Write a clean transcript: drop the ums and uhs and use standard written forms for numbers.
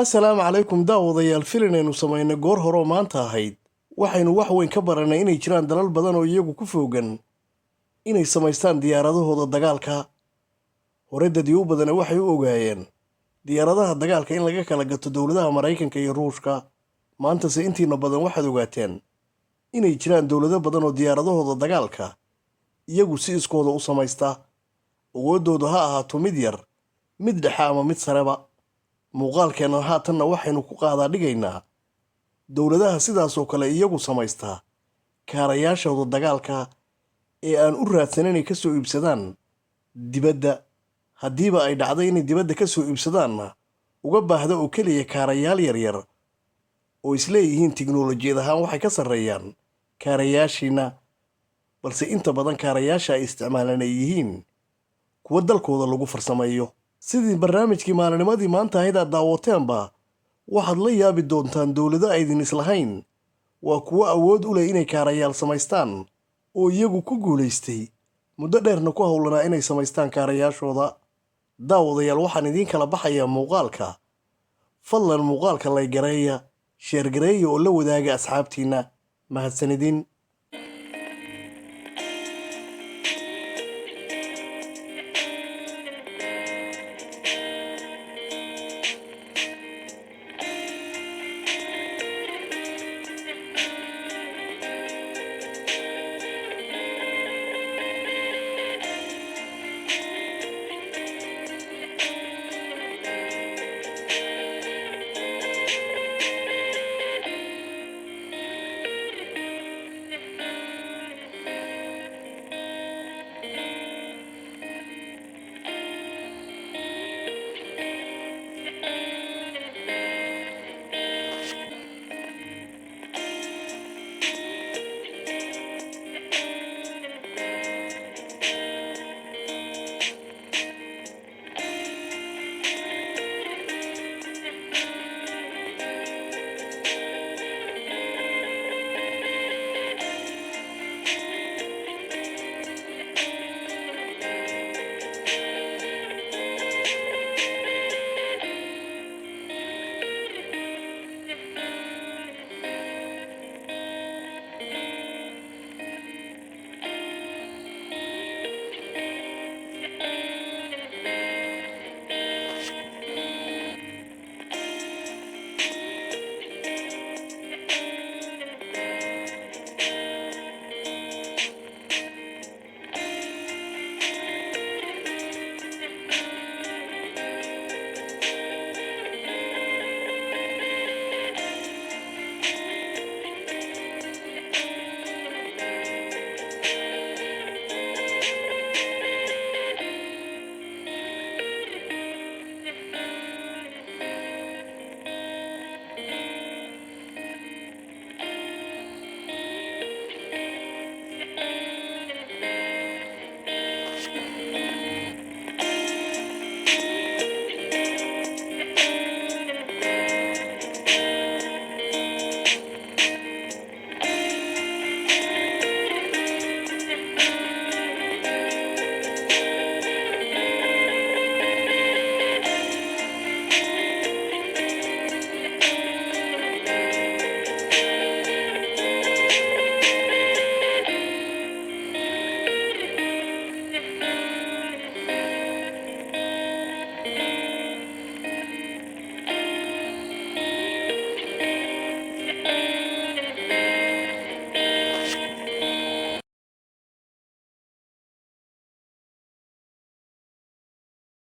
assalaamu calaykum daawadayaal filinaynu samaynay goor horeo maanta ahayd waxaynu wax weyn ka baranay inay jiraan dalal badan oo iyagu ku foogan inay samaystaan diyaaradahooda dagaalka hore dadii u badana waxay u ogaayeen diyaaradaha dagaalka in laga kala gato dowladaha Maraykanka iyo Ruushka maantase intiina badan waxaad ogaateen inay jiraan dowlado badan oo diyaaradahooda dagaalka iyagu si iskooda u samaysta awoodoodu ha ahaato mid yar mid dhexe ama mid sareba muuqaalkeena haatanna waxaynu ku qaadaa dhigaynaa dowladaha sidaas oo kale iyagu samaysta kaarayaashooda dagaalka ee aan u raadsan inay ka soo iibsadaan dibadda haddiiba ay dhacday inay dibadda ka soo iibsadaanna uga baahda oo keliya kaarayaal yaryar oo isleeyihiin tiknoolajiyad ahaan waxay ka sarreeyaan kaarayaashiina balse inta badan kaarayaasha ay isticmaalaan ay yihiin kuwa dalkooda lagu farsameeyo sidii barnaamijkii maalinimadii maanta ahayd aad daawateenba waxaad la yaabi doontaan dowlado aydin islahayn waa kuwo awood u leh inay kaarayaal samaystaan oo iyagu ku guulaystay muddo dheerna ku howlanaa inay samaystaan kaarayaashooda daawadayaal waxaan idiin kala baxayaa muuqaalka fadlan muuqaalka laygareeya sheergareeya oo la wadaaga asxaabtiinna mahadsanidin